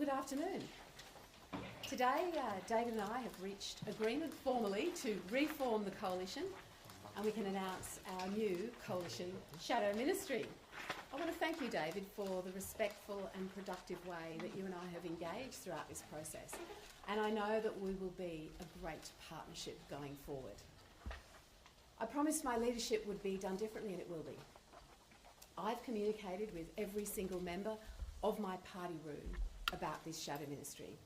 good afternoon. Today, David and I have reached agreement formally to reform the coalition, and we can announce our new coalition shadow ministry. I want to thank you, David, for the respectful and productive way that you and I have engaged throughout this process, and I know that we will be a great partnership going forward. I promised my leadership would be done differently, and it will be. I've communicated with every single member of my party room about this shadow ministry,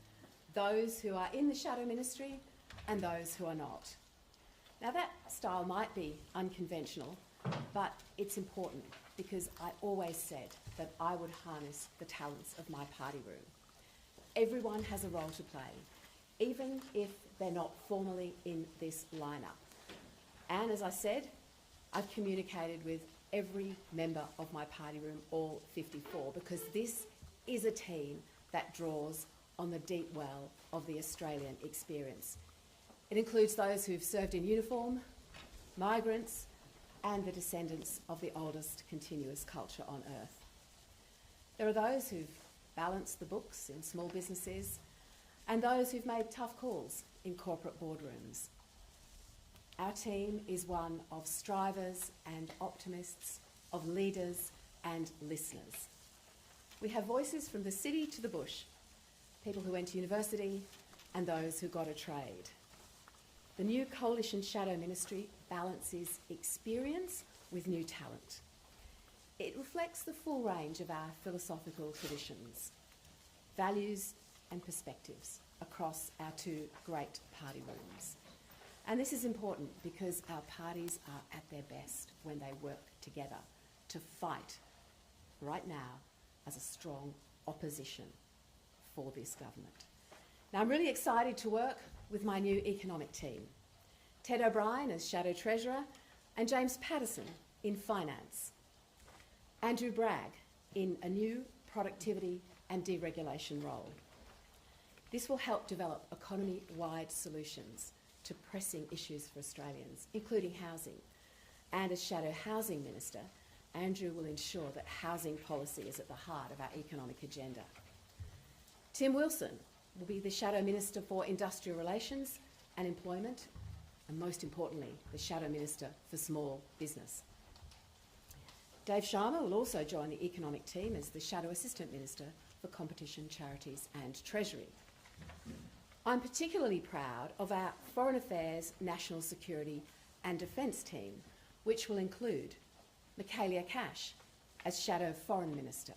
those who are in the shadow ministry and those who are not. Now, that style might be unconventional, but it's important because I always said that I would harness the talents of my party room. Everyone has a role to play, even if they're not formally in this lineup. And as I said, I've communicated with every member of my party room, all 54, because this is a team that draws on the deep well of the Australian experience. It includes those who've served in uniform, migrants, and the descendants of the oldest continuous culture on earth. There are those who've balanced the books in small businesses and those who've made tough calls in corporate boardrooms. Our team is one of strivers and optimists, of leaders and listeners. We have voices from the city to the bush, people who went to university and those who got a trade. The new Coalition Shadow Ministry balances experience with new talent. It reflects the full range of our philosophical traditions, values and perspectives across our two great party rooms. And this is important because our parties are at their best when they work together to fight right now as a strong opposition for this government. Now, I'm really excited to work with my new economic team. Ted O'Brien as Shadow Treasurer and James Patterson in Finance. Andrew Bragg in a new productivity and deregulation role. This will help develop economy-wide solutions to pressing issues for Australians, including housing. And as Shadow Housing Minister, Andrew will ensure that housing policy is at the heart of our economic agenda. Tim Wilson will be the Shadow Minister for Industrial Relations and Employment, and most importantly, the Shadow Minister for Small Business. Dave Sharma will also join the economic team as the Shadow Assistant Minister for Competition, Charities and Treasury. I'm particularly proud of our Foreign Affairs, National Security and Defence team, which will include Michaelia Cash as Shadow Foreign Minister,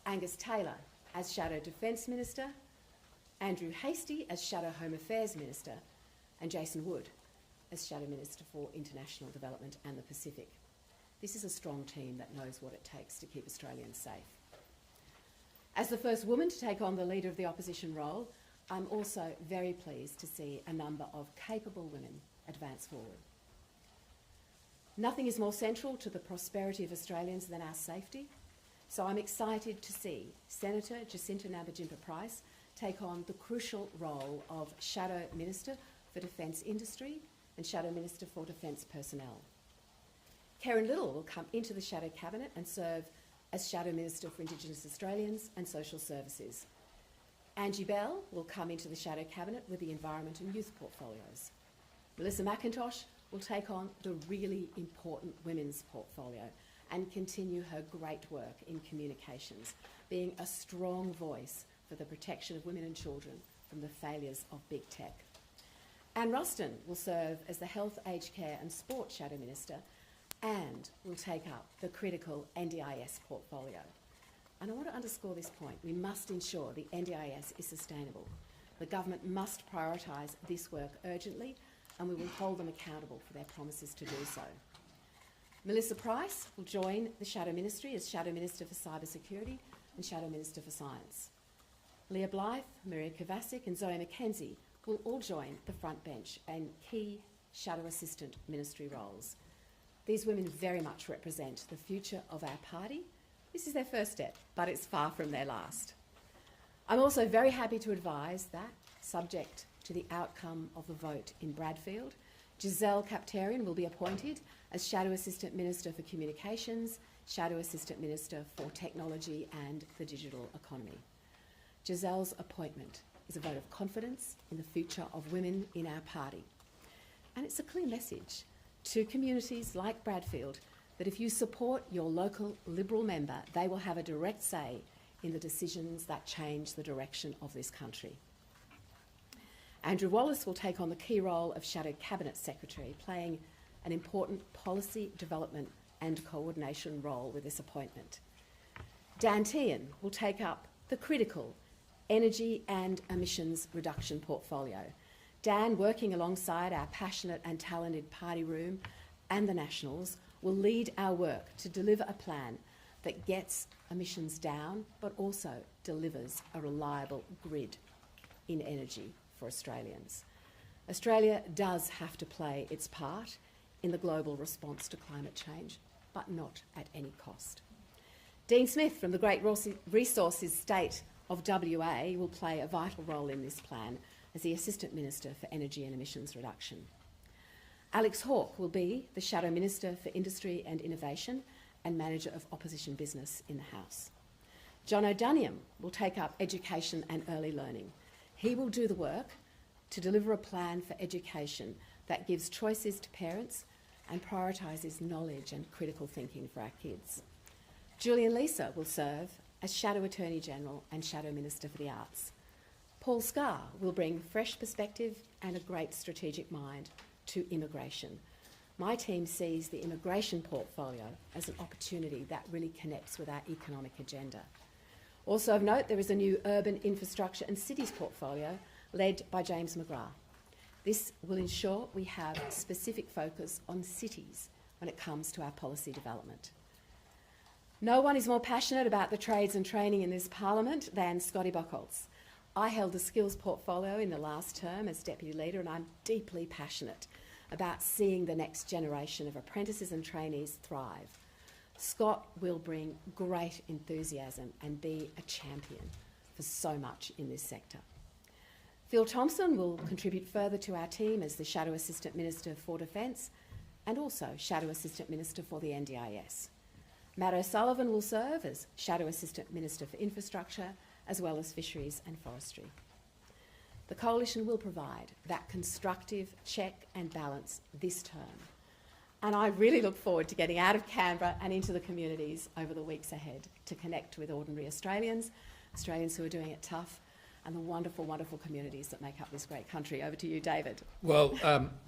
Angus Taylor as Shadow Defence Minister, Andrew Hastie as Shadow Home Affairs Minister, and Jason Wood as Shadow Minister for International Development and the Pacific. This is a strong team that knows what it takes to keep Australians safe. As the first woman to take on the Leader of the Opposition role, I'm also very pleased to see a number of capable women advance forward. Nothing is more central to the prosperity of Australians than our safety, so I'm excited to see Senator Jacinta Nampijinpa-Price take on the crucial role of Shadow Minister for Defence Industry and Shadow Minister for Defence Personnel. Karen Little will come into the Shadow Cabinet and serve as Shadow Minister for Indigenous Australians and Social Services. Angie Bell will come into the Shadow Cabinet with the Environment and Youth portfolios. Melissa McIntosh will take on the really important Women's portfolio and continue her great work in communications, being a strong voice for the protection of women and children from the failures of big tech. Anne Ruston will serve as the Health, Aged Care and Sport Shadow Minister and will take up the critical NDIS portfolio. And I want to underscore this point. We must ensure the NDIS is sustainable. The government must prioritise this work urgently, and we will hold them accountable for their promises to do so. Melissa Price will join the Shadow Ministry as Shadow Minister for Cybersecurity and Shadow Minister for Science. Leah Blythe, Maria Kovacic and Zoe McKenzie will all join the front bench in key Shadow Assistant Ministry roles. These women very much represent the future of our party. This is their first step, but it's far from their last. I'm also very happy to advise that, subject to the outcome of the vote in Bradfield, Giselle Kaptarian will be appointed as Shadow Assistant Minister for Communications, Shadow Assistant Minister for Technology and the Digital Economy. Giselle's appointment is a vote of confidence in the future of women in our party. And it's a clear message to communities like Bradfield that if you support your local Liberal member, they will have a direct say in the decisions that change the direction of this country. Andrew Wallace will take on the key role of Shadow Cabinet Secretary, playing an important policy development and coordination role with this appointment. Dan Tehan will take up the critical energy and emissions reduction portfolio. Dan, working alongside our passionate and talented party room and the Nationals, will lead our work to deliver a plan that gets emissions down but also delivers a reliable grid in energy for Australians. Australia does have to play its part in the global response to climate change, but not at any cost. Dean Smith from the Great Resources State of WA will play a vital role in this plan as the Assistant Minister for Energy and Emissions Reduction. Alex Hawke will be the Shadow Minister for Industry and Innovation and Manager of Opposition Business in the House. John O'Duniam will take up education and early learning. He will do the work to deliver a plan for education that gives choices to parents and prioritises knowledge and critical thinking for our kids. Julian Leeser will serve as Shadow Attorney General and Shadow Minister for the Arts. Paul Scarr will bring fresh perspective and a great strategic mind to immigration. My team sees the immigration portfolio as an opportunity that really connects with our economic agenda. Also of note, there is a new urban infrastructure and cities portfolio led by James McGrath. This will ensure we have specific focus on cities when it comes to our policy development. No one is more passionate about the trades and training in this parliament than Scotty Buchholz. I held the skills portfolio in the last term as Deputy Leader, and I'm deeply passionate about seeing the next generation of apprentices and trainees thrive. Scott will bring great enthusiasm and be a champion for so much in this sector. Phil Thompson will contribute further to our team as the Shadow Assistant Minister for Defence and also Shadow Assistant Minister for the NDIS. Matt O'Sullivan will serve as Shadow Assistant Minister for Infrastructure as well as Fisheries and Forestry. The Coalition will provide that constructive check and balance this term. And I really look forward to getting out of Canberra and into the communities over the weeks ahead to connect with ordinary Australians, Australians who are doing it tough, and the wonderful, wonderful communities that make up this great country. Over to you, David. Well,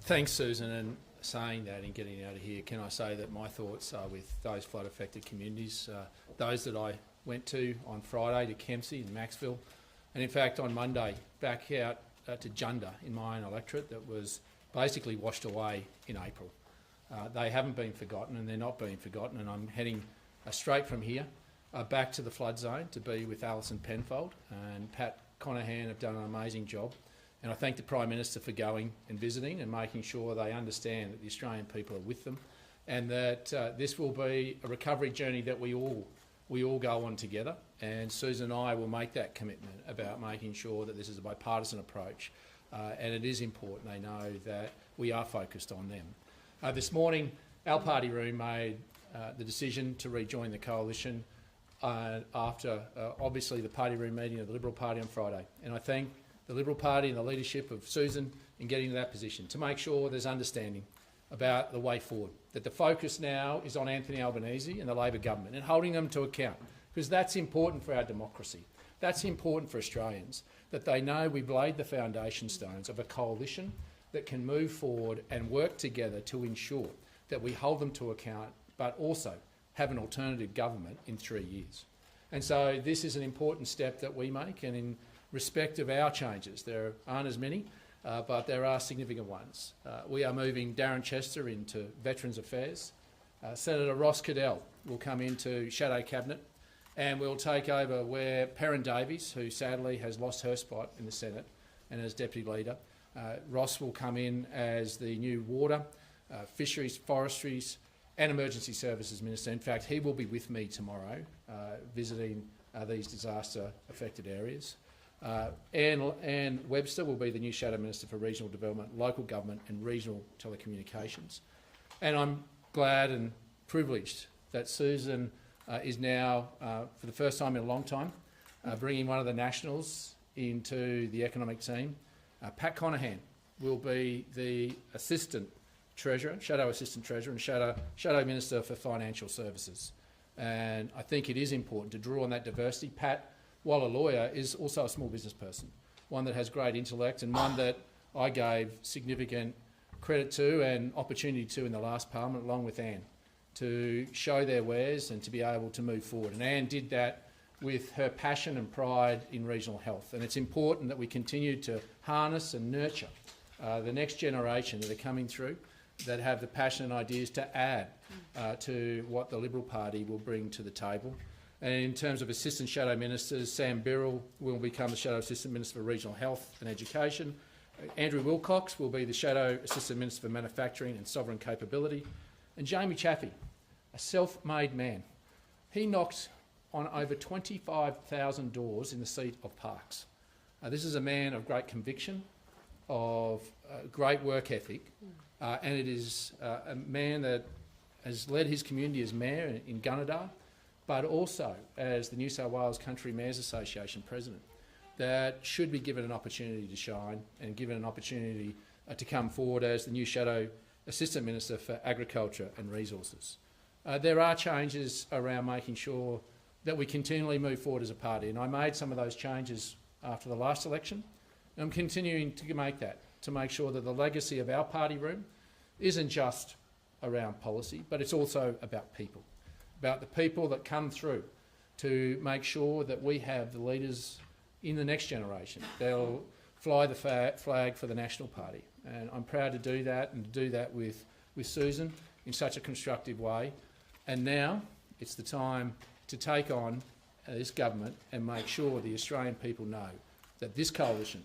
thanks, Susan. And saying that and getting out of here, can I say that my thoughts are with those flood-affected communities, those that I went to on Friday to Kempsey and Maxville, and in fact on Monday back out to Junda in my own electorate that was basically washed away in April. They haven't been forgotten and they're not being forgotten, and I'm heading straight from here back to the flood zone to be with Alison Penfold and Pat Conahan have done an amazing job. And I thank the Prime Minister for going and visiting and making sure they understand that the Australian people are with them and that this will be a recovery journey that we all go on together. And Susan and I will make that commitment about making sure that this is a bipartisan approach and it is important they know that we are focused on them. This morning, our party room made the decision to rejoin the Coalition after obviously the party room meeting of the Liberal Party on Friday. And I thank the Liberal Party and the leadership of Susan in getting to that position to make sure there's understanding about the way forward, that the focus now is on Anthony Albanese and the Labor government and holding them to account, because that's important for our democracy. That's important for Australians, that they know we've laid the foundation stones of a coalition that can move forward and work together to ensure that we hold them to account, but also have an alternative government in 3 years. And so this is an important step that we make, and in respect of our changes, there aren't as many, but there are significant ones. We are moving Darren Chester into Veterans Affairs. Senator Ross Cadell will come into Shadow Cabinet, and we'll take over where Perrin Davies, who sadly has lost her spot in the Senate and as Deputy Leader, Ross will come in as the new Water, Fisheries, Forestries and Emergency Services Minister. In fact, he will be with me tomorrow visiting these disaster-affected areas. Anne Webster will be the new Shadow Minister for Regional Development, Local Government and Regional Telecommunications. And I'm glad and privileged that Susan is now, for the first time in a long time, bringing one of the Nationals into the economic team. Pat Conahan will be the Assistant Treasurer, Shadow Assistant Treasurer, and Shadow Minister for Financial Services. And I think it is important to draw on that diversity. Pat, while a lawyer, is also a small business person, one that has great intellect and one that I gave significant credit to and opportunity to in the last Parliament, along with Anne, to show their wares and to be able to move forward. And Anne did that with her passion and pride in regional health. And it's important that we continue to harness and nurture the next generation that are coming through that have the passion and ideas to add to what the Liberal Party will bring to the table. And in terms of Assistant Shadow Ministers, Sam Birrell will become the Shadow Assistant Minister for Regional Health and Education. Andrew Wilcox will be the Shadow Assistant Minister for Manufacturing and Sovereign Capability. And Jamie Chaffey, a self-made man. He knocked on over 25,000 doors in the seat of Parkes. This is a man of great conviction, of great work ethic, and it is a man that has led his community as mayor in Gunnedah, but also as the New South Wales Country Mayors Association president, that should be given an opportunity to shine and given an opportunity to come forward as the new Shadow Assistant Minister for Agriculture and Resources. There are changes around making sure that we continually move forward as a party, and I made some of those changes after the last election. And I'm continuing to make that, to make sure that the legacy of our party room isn't just around policy, but it's also about people, about the people that come through to make sure that we have the leaders in the next generation that'll fly the flag for the National Party. And I'm proud to do that, and to do that with Sussan in such a constructive way. And now it's the time to take on this government and make sure the Australian people know that this coalition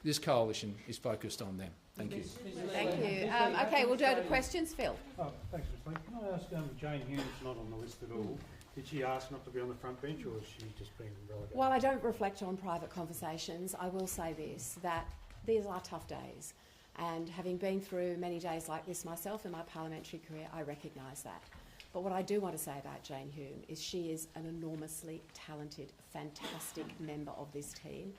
is focused on them. Thank you. Thank you. Okay, we'll go to questions. Phil. Oh, thanks, Ms. Ley. Can I ask Jane Hume's not on the list at all? Did she ask not to be on the front bench, or has she just been relegated? While I don't reflect on private conversations, I will say this, that these are tough days. And having been through many days like this myself in my parliamentary career, I recognise that. But what I do want to say about Jane Hume is she is an enormously talented, fantastic member of this team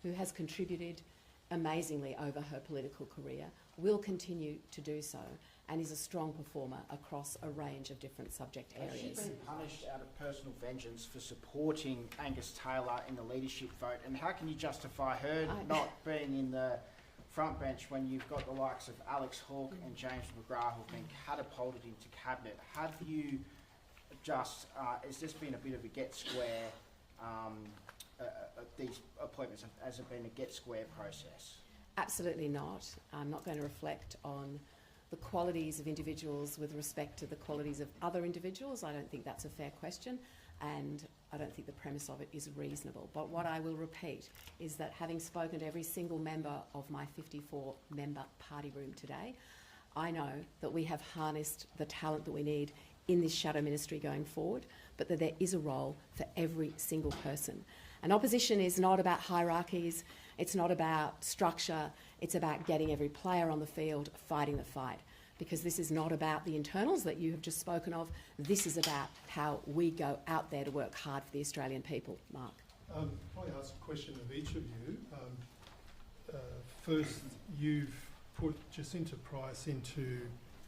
who has contributed amazingly over her political career, will continue to do so, and is a strong performer across a range of different subject areas. Has she been punished out of personal vengeance for supporting Angus Taylor in the leadership vote? And how can you justify her not being in the front bench when you've got the likes of Alex Hawke and James McGrath who've been catapulted into cabinet? Have you just, has this been a bit of a get square, these appointments, has it been a get square process? Absolutely not. I'm not going to reflect on the qualities of individuals with respect to the qualities of other individuals. I don't think that's a fair question, and I don't think the premise of it is reasonable. But what I will repeat is that, having spoken to every single member of my 54-member party room today, I know that we have harnessed the talent that we need in this shadow ministry going forward, but that there is a role for every single person. And opposition is not about hierarchies, it's not about structure, it's about getting every player on the field fighting the fight. Because this is not about the internals that you have just spoken of, this is about how we go out there to work hard for the Australian people. Mark. Probably ask a question of each of you. First, you've put Jacinta Price into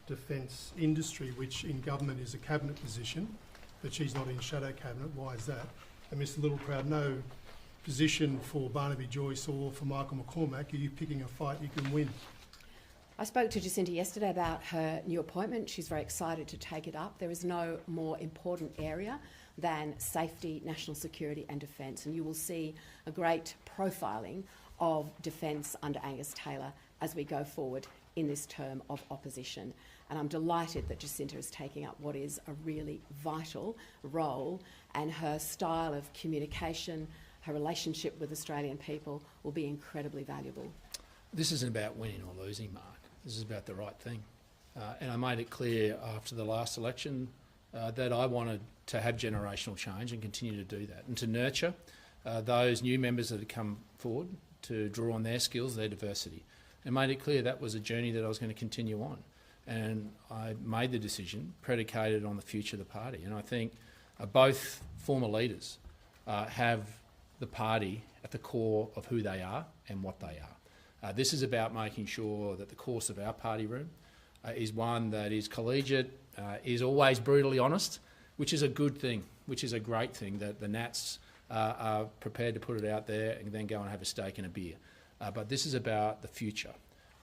defence industry, which in government is a cabinet position, but she's not in shadow cabinet. Why is that? And Mr Littleproud, no position for Barnaby Joyce or for Michael McCormack. Are you picking a fight you can win? I spoke to Jacinta yesterday about her new appointment. She's very excited to take it up. There is no more important area than safety, national security and defence, and you will see a great profiling of defence under Angus Taylor as we go forward in this term of opposition. And I'm delighted that Jacinta is taking up what is a really vital role, and her style of communication, her relationship with Australian people will be incredibly valuable. This isn't about winning or losing, Mark. This is about the right thing. And I made it clear after the last election that I wanted to have generational change and continue to do that, and to nurture those new members that had come forward, to draw on their skills, their diversity. And made it clear that was a journey that I was going to continue on. And I made the decision predicated on the future of the party. And I think both former leaders have the party at the core of who they are and what they are. This is about making sure that the course of our party room is one that is collegiate, is always brutally honest, which is a good thing, which is a great thing, that the Nats are prepared to put it out there and then go and have a steak and a beer. But this is about the future,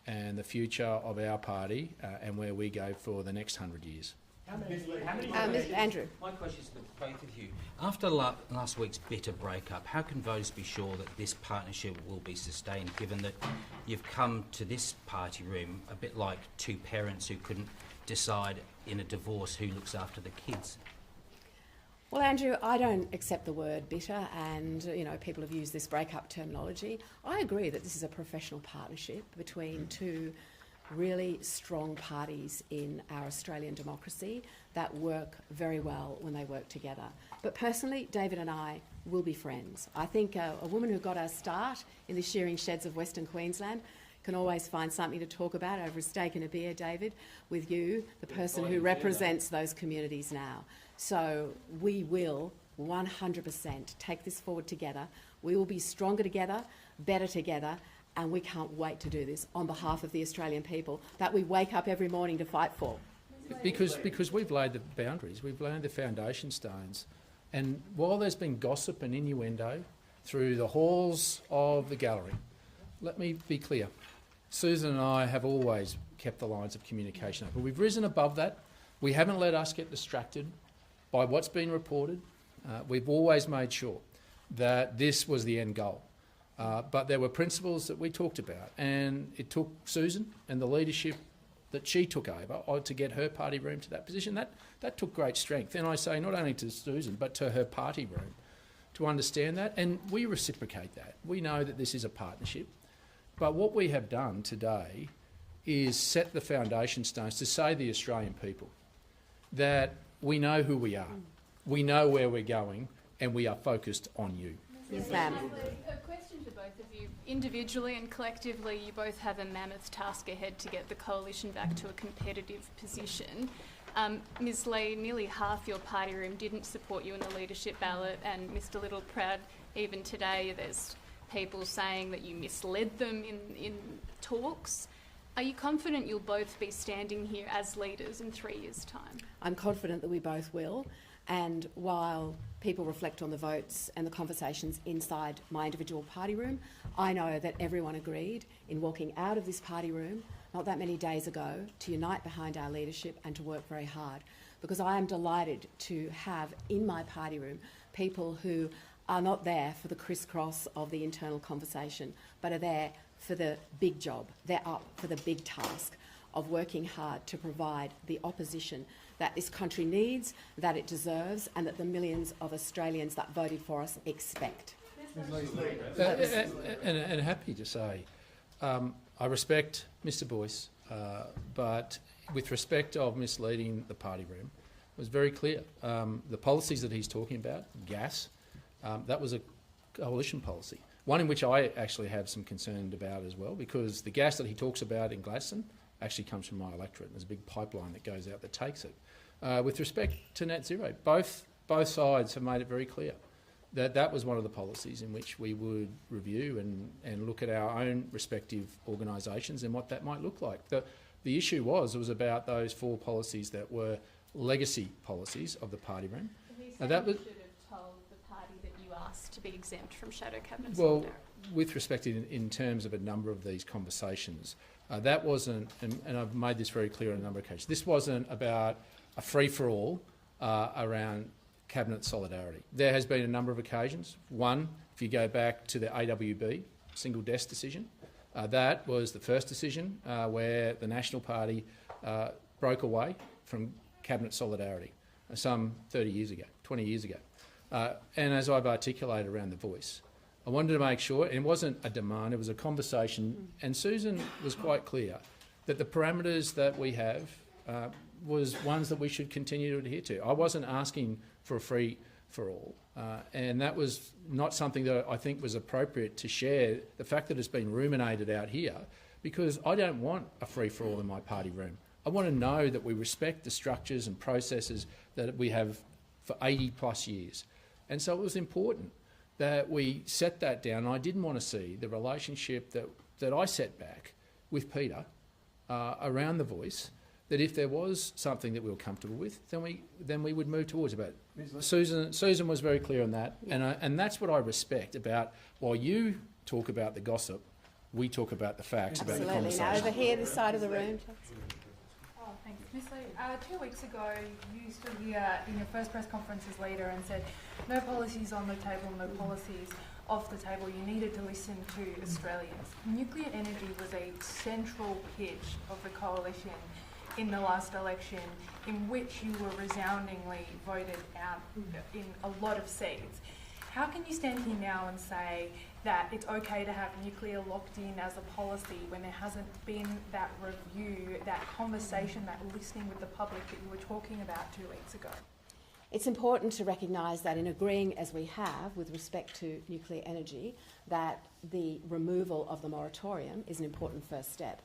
and the future of our party and where we go for the next 100 years. Andrew. My question is for both of you. After last week's bitter breakup, how can voters be sure that this partnership will be sustained, given that you've come to this party room a bit like two parents who couldn't decide in a divorce who looks after the kids? Well, Andrew, I don't accept the word bitter, and people have used this breakup terminology. I agree that this is a professional partnership between two really strong parties in our Australian democracy that work very well when they work together. But personally, David and I will be friends. I think a woman who got our start in the shearing sheds of Western Queensland can always find something to talk about over a steak and a beer, David, with you, the person who represents those communities now. So we will 100% take this forward together. We will be stronger together, better together, and we can't wait to do this on behalf of the Australian people that we wake up every morning to fight for. Because we've laid the boundaries, we've laid the foundation stones, and while there's been gossip and innuendo through the halls of the gallery, let me be clear, Sussan and I have always kept the lines of communication open. We've risen above that. We haven't let us get distracted by what's been reported. We've always made sure that this was the end goal. But there were principles that we talked about, and it took Sussan and the leadership that she took over to get her party room to that position. That took great strength. And I say not only to Sussan, but to her party room to understand that, and we reciprocate that. We know that this is a partnership. But what we have done today is set the foundation stones to say to the Australian people that we know who we are, we know where we're going, and we are focused on you. Yes, ma'am. A question to both of you. Individually and collectively, you both have a mammoth task ahead to get the coalition back to a competitive position. Ms Ley, nearly half your party room didn't support you in the leadership ballot, and Mr Littleproud, even today, there's people saying that you misled them in talks. Are you confident you'll both be standing here as leaders in 3 years' time? I'm confident that we both will. And while people reflect on the votes and the conversations inside my individual party room, I know that everyone agreed in walking out of this party room not that many days ago to unite behind our leadership and to work very hard. Because I am delighted to have in my party room people who are not there for the crisscross of the internal conversation, but are there for the big job. They're up for the big task of working hard to provide the opposition that this country needs, that it deserves, and that the millions of Australians that voted for us expect. And happy to say, I respect Mr Boyce, but with respect of misleading the party room, it was very clear. The policies that he's talking about, gas, that was a coalition policy, one in which I actually have some concern about as well, because the gas that he talks about in Gladstone actually comes from my electorate. There's a big pipeline that goes out that takes it. With respect to net zero, both sides have made it very clear that that was one of the policies in which we would review and look at our own respective organisations and what that might look like. The issue was about those four policies that were legacy policies of the party room. That was, should have told the party that you asked to be exempt from shadow cabinet. Well, with respect in terms of a number of these conversations, that wasn't, and I've made this very clear on a number of occasions, this wasn't about a free-for-all around cabinet solidarity. There has been a number of occasions. One, if you go back to the AWB single desk decision, that was the first decision where the National Party broke away from cabinet solidarity some 30 years ago, 20 years ago. And as I've articulated around the voice, I wanted to make sure, and it wasn't a demand, it was a conversation, and Sussan was quite clear that the parameters that we have was ones that we should continue to adhere to. I wasn't asking for a free-for-all, and that was not something that I think was appropriate to share, the fact that it's been ruminated out here, because I don't want a free-for-all in my party room. I want to know that we respect the structures and processes that we have for 80 plus years. And so it was important that we set that down. And I didn't want to see the relationship that I set back with Peter around the voice, that if there was something that we were comfortable with, then we would move towards it. But Susan was very clear on that, and that's what I respect about, while you talk about the gossip, we talk about the facts, about the conversation. Now over here, this side of the room. Oh, thanks. Ms. Ley, 2 weeks ago, you stood here in your first press conference as leader and said, no policies on the table, no policies off the table. You needed to listen to Australians. Nuclear energy was a central pitch of the coalition in the last election, in which you were resoundingly voted out in a lot of seats. How can you stand here now and say that it's okay to have nuclear locked in as a policy when there hasn't been that review, that conversation, that listening with the public that you were talking about 2 weeks ago? It's important to recognise that in agreeing as we have with respect to nuclear energy, that the removal of the moratorium is an important first step.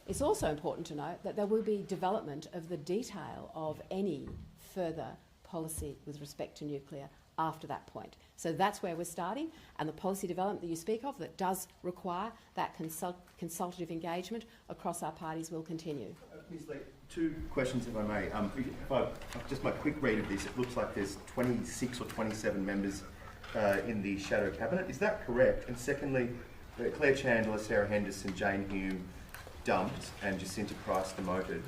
It's also important to note that there will be development of the detail of any further policy with respect to nuclear after that point. So that's where we're starting, and the policy development that you speak of that does require that consultative engagement across our parties will continue. Ms. Ley, 2 questions if I may. Just my quick read of this, it looks like there's 26 or 27 members in the shadow cabinet. Is that correct? And secondly, Claire Chandler, Sarah Henderson, Jane Hume dumped and Jacinta Price demoted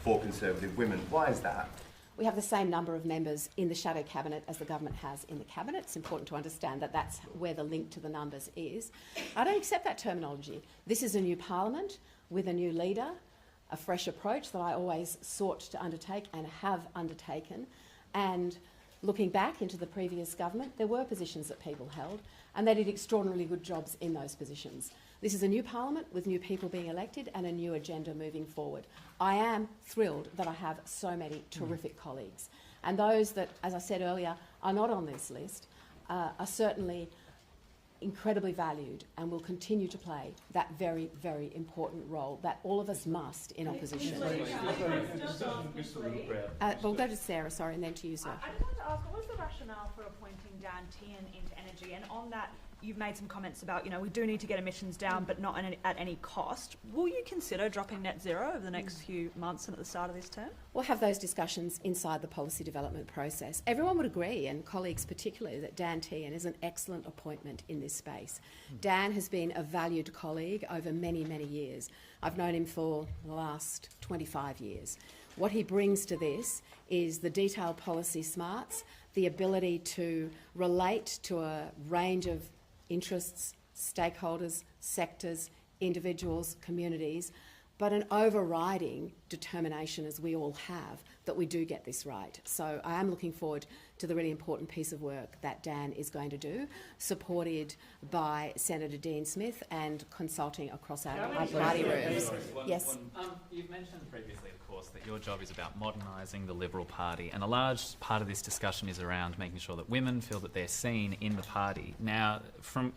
for Conservative women. Why is that? We have the same number of members in the shadow cabinet as the government has in the cabinet. It's important to understand that that's where the link to the numbers is. I don't accept that terminology. This is a new parliament with a new leader, a fresh approach that I always sought to undertake and have undertaken. And looking back into the previous government, there were positions that people held, and they did extraordinarily good jobs in those positions. This is a new parliament with new people being elected and a new agenda moving forward. I am thrilled that I have so many terrific colleagues. And those that, as I said earlier, are not on this list are certainly incredibly valued and will continue to play that very, very important role that all of us must in opposition. We'll go to Sarah, sorry, and then to you, sir. I just wanted to ask, what was the rationale for appointing Dan Tehan into energy? And on that, you've made some comments about, we do need to get emissions down, but not at any cost. Will you consider dropping net zero over the next few months and at the start of this term? We'll have those discussions inside the policy development process. Everyone would agree, and colleagues particularly, that Dan Tehan is an excellent appointment in this space. Dan has been a valued colleague over many, many years. I've known him for the last 25 years. What he brings to this is the detailed policy smarts, the ability to relate to a range of interests, stakeholders, sectors, individuals, communities, but an overriding determination, as we all have, that we do get this right. So I am looking forward to the really important piece of work that Dan is going to do, supported by Senator Dean Smith and consulting across our party rooms. Yes. You've mentioned previously, of course, that your job is about modernising the Liberal Party, and a large part of this discussion is around making sure that women feel that they're seen in the party. Now,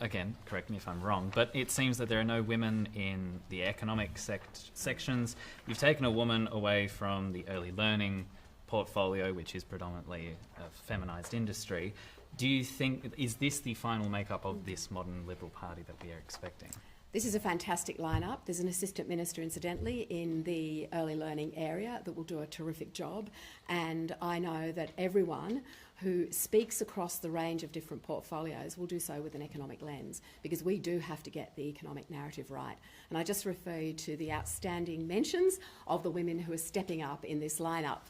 again, correct me if I'm wrong, but it seems that there are no women in the economic sections. You've taken a woman away from the early learning portfolio, which is predominantly a feminised industry. Do you think, is this the final makeup of this modern Liberal Party that we are expecting? This is a fantastic lineup. There's an assistant minister, incidentally, in the early learning area that will do a terrific job. And I know that everyone who speaks across the range of different portfolios will do so with an economic lens, because we do have to get the economic narrative right. And I just refer you to the outstanding mentions of the women who are stepping up in this lineup.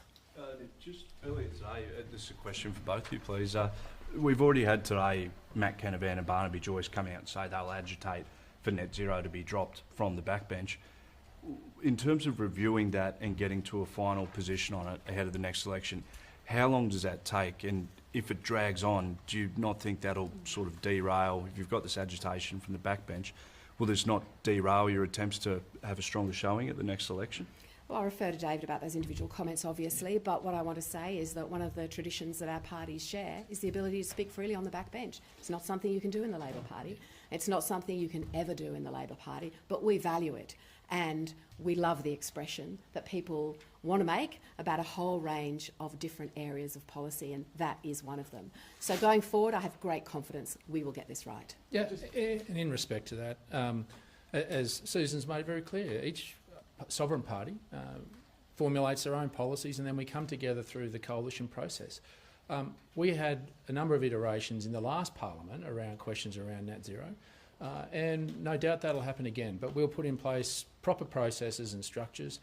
Just earlier today, this is a question for both of you, please. We've already had today Matt Canavan and Barnaby Joyce come out and say they'll agitate for net zero to be dropped from the backbench. In terms of reviewing that and getting to a final position on it ahead of the next election, how long does that take? And if it drags on, do you not think that'll sort of derail, if you've got this agitation from the backbench, will this not derail your attempts to have a stronger showing at the next election? Well, I'll refer to David about those individual comments, obviously, but what I want to say is that one of the traditions that our parties share is the ability to speak freely on the backbench. It's not something you can do in the Labor Party. It's not something you can ever do in the Labor Party, but we value it. And we love the expression that people want to make about a whole range of different areas of policy, and that is one of them. So going forward, I have great confidence we will get this right. Yeah, and in respect to that, as Sussan's made very clear, each sovereign party formulates their own policies, and then we come together through the coalition process. We had a number of iterations in the last parliament around questions around net zero, and no doubt that'll happen again, but we'll put in place proper processes and structures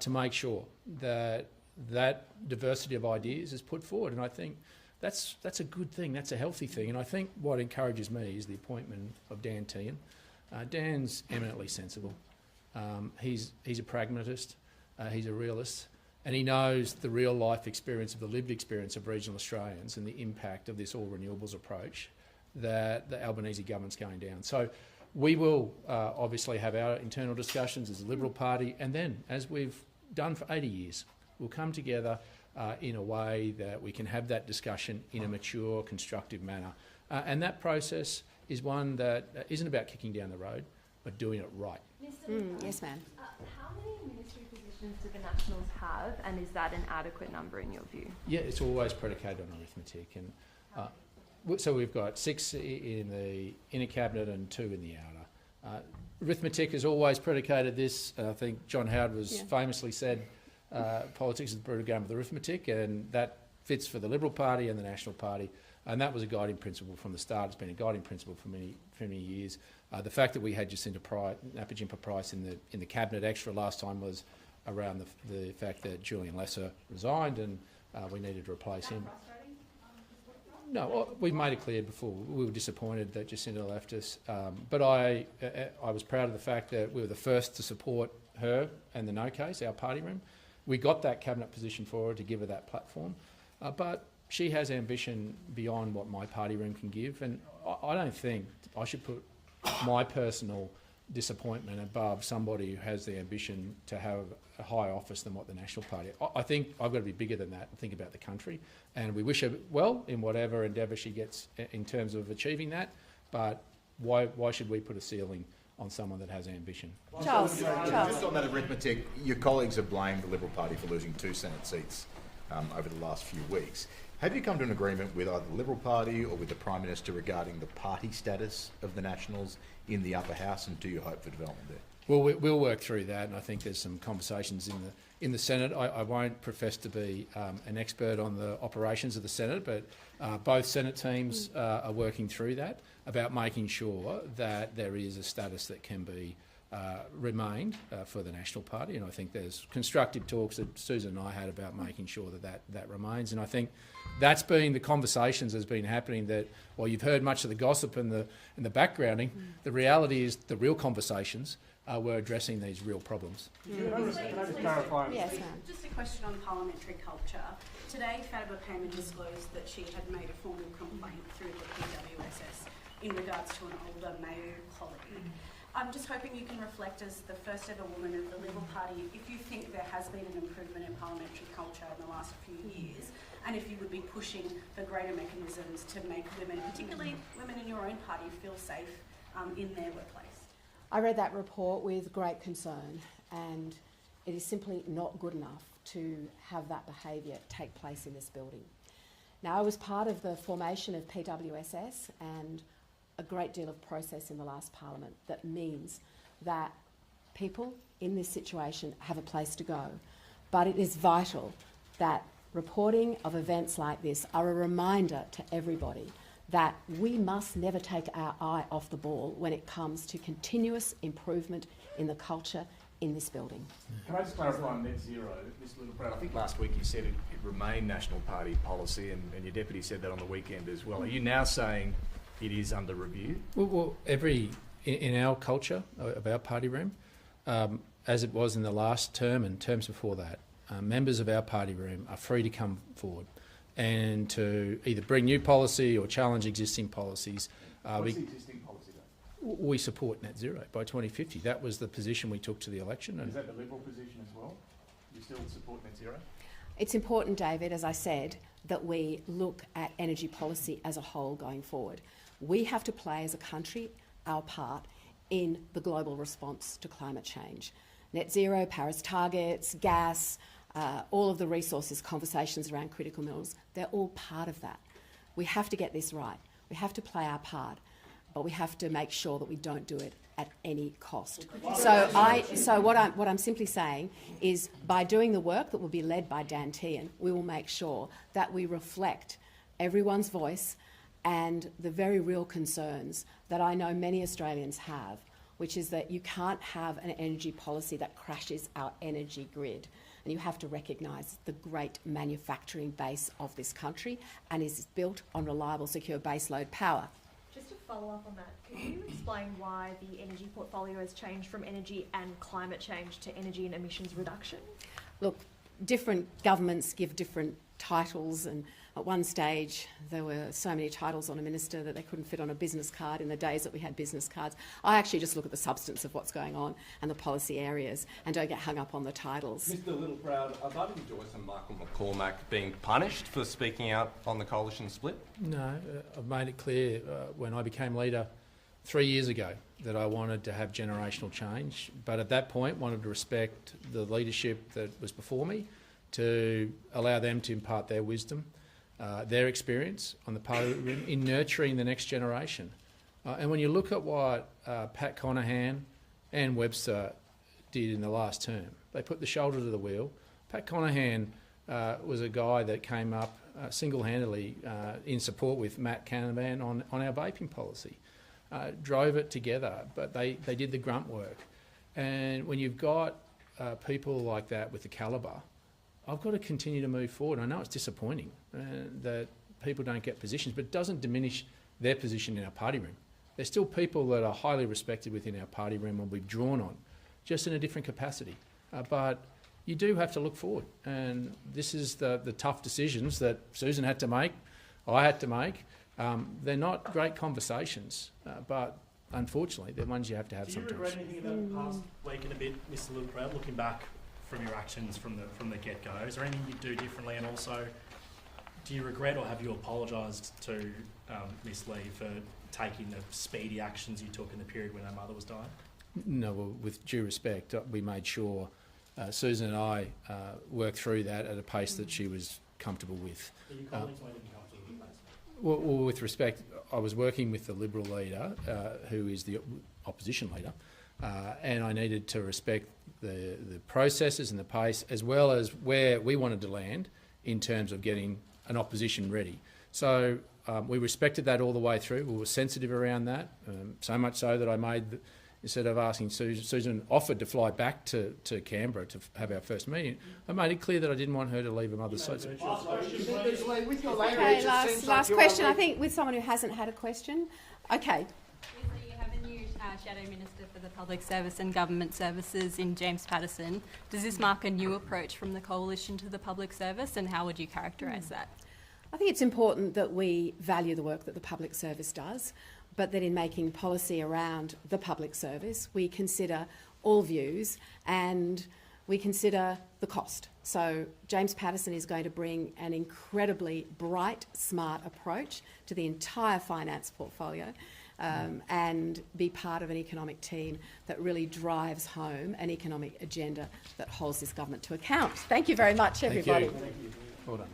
to make sure that that diversity of ideas is put forward, and I think that's a good thing, that's a healthy thing, and I think what encourages me is the appointment of Dan Tehan. Dan's eminently sensible. He's a pragmatist, he's a realist, and he knows the real life experience of the lived experience of regional Australians and the impact of this all renewables approach that the Albanese government's going down. So we will obviously have our internal discussions as a Liberal Party, and then, as we've done for 80 years, we'll come together in a way that we can have that discussion in a mature, constructive manner. And that process is one that isn't about kicking down the road, but doing it right. Yes, ma'am. How many ministry positions do the Nationals have, and is that an adequate number in your view? Yeah, it's always predicated on arithmetic, and so we've got 6 in the inner cabinet and 2 in the outer. Arithmetic has always predicated this. I think John Howard was famously said, politics is the brutal game of arithmetic, and that fits for the Liberal Party and the National Party, and that was a guiding principle from the start. It's been a guiding principle for many years. The fact that we had Jacinta Napajimpa Price in the cabinet extra last time was around the fact that Julian Lesser resigned, and we needed to replace him. No, we've made it clear before. We were disappointed that Jacinta left us, but I was proud of the fact that we were the first to support her and the No Case, our party room. We got that cabinet position for her to give her that platform, but she has ambition beyond what my party room can give, and I don't think I should put my personal disappointment above somebody who has the ambition to have a higher office than what the National Party. I think I've got to be bigger than that and think about the country, and we wish her well in whatever endeavour she gets in terms of achieving that, but why should we put a ceiling on someone that has ambition? Charles. Just on that arithmetic, your colleagues have blamed the Liberal Party for losing 2 Senate seats over the last few weeks. Have you come to an agreement with either the Liberal Party or with the Prime Minister regarding the party status of the Nationals in the upper house, and do you hope for development there? Well, we'll work through that, and I think there's some conversations in the Senate. I won't profess to be an expert on the operations of the Senate, but both Senate teams are working through that about making sure that there is a status that can be remained for the National Party, and I think there's constructive talks that Sussan and I had about making sure that remains, and I think that's been the conversations that's been happening. That while you've heard much of the gossip and the backgrounding, the reality is the real conversations were addressing these real problems. Can I just clarify? Yes, ma'am. Just a question on parliamentary culture. Today, Fatima Payman disclosed that she had made a formal complaint through the PWSS in regards to an older male colleague. I'm just hoping you can reflect, as the first ever woman of the Liberal Party, if you think there has been an improvement in parliamentary culture in the last few years, and if you would be pushing for greater mechanisms to make women, particularly women in your own party, feel safe in their workplace. I read that report with great concern, and it is simply not good enough to have that behaviour take place in this building. Now, I was part of the formation of PWSS and a great deal of process in the last parliament that means that people in this situation have a place to go. But it is vital that reporting of events like this are a reminder to everybody that we must never take our eye off the ball when it comes to continuous improvement in the culture in this building. Can I just clarify on net zero, Mr. Littleproud? I think last week you said it remained National Party policy, and your deputy said that on the weekend as well. Are you now saying it is under review? Well, in our culture of our party room, as it was in the last term and terms before that, members of our party room are free to come forward and to either bring new policy or challenge existing policies. What's the existing policy then? We support net zero by 2050. That was the position we took to the election. Is that the Liberal position as well? you still support net zero? It's important, David, as I said, that we look at energy policy as a whole going forward. We have to play as a country our part in the global response to climate change. Net zero, Paris targets, gas, all of the resources, conversations around critical minerals, they're all part of that. We have to get this right. We have to play our part, but we have to make sure that we don't do it at any cost. So what I'm simply saying is, by doing the work that will be led by Dan Tehan, we will make sure that we reflect everyone's voice and the very real concerns that I know many Australians have, which is that you can't have an energy policy that crashes our energy grid. And you have to recognise the great manufacturing base of this country and is built on reliable, secure baseload power. Just to follow up on that, could you explain why the energy portfolio has changed from energy and climate change to energy and emissions reduction? Look, different governments give different titles, and at one stage there were so many titles on a minister that they couldn't fit on a business card in the days that we had business cards. I actually just look at the substance of what's going on and the policy areas and don't get hung up on the titles. Mr Littleproud, are David Joyce and Michael McCormack being punished for speaking out on the coalition split? No, I've made it clear when I became leader 3 years ago that I wanted to have generational change, but at that point wanted to respect the leadership that was before me, to allow them to impart their wisdom, their experience on the part of the room in nurturing the next generation. And when you look at what Pat Conahan and Webster did in the last term, they put the shoulder to the wheel. Pat Conahan was a guy that came up single-handedly in support with Matt Canavan on our vaping policy. Drove it together, but they did the grunt work. And when you've got people like that with the calibre, I've got to continue to move forward. I know it's disappointing that people don't get positions, but it doesn't diminish their position in our party room. There's still people that are highly respected within our party room and we've drawn on, just in a different capacity. But you do have to look forward, and this is the tough decisions that Susan had to make, I had to make. They're not great conversations, but unfortunately they're ones you have to have sometimes. Do you regret anything about the past week and a bit, Mr Littleproud, looking back from your actions from the get-go? Is there anything you do differently, and also do you regret or have you apologised to Ms Ley for taking the speedy actions you took in the period when her mother was dying? No, well, with due respect, we made sure Susan and I worked through that at a pace that she was comfortable with. Your colleagues weren't even comfortable with that? Well, with respect, I was working with the Liberal leader, who is the opposition leader, and I needed to respect the processes and the pace, as well as where we wanted to land in terms of getting an opposition ready. So we respected that all the way through. We were sensitive around that, so much so that I made, instead of asking Susan offered to fly back to Canberra to have our first meeting, I made it clear that I didn't want her to leave her mother's seat. Okay, last question, I think, with someone who hasn't had a question. Okay. You have a new Shadow Minister for the Public Service and Government Services in James Patterson. Does this mark a new approach from the Coalition to the public service, and how would you characterise that? I think it's important that we value the work that the public service does, but that in making policy around the public service, we consider all views and we consider the cost. So James Patterson is going to bring an incredibly bright, smart approach to the entire finance portfolio, and be part of an economic team that really drives home an economic agenda that holds this government to account. Thank you very much, everybody. Thank you. Well done.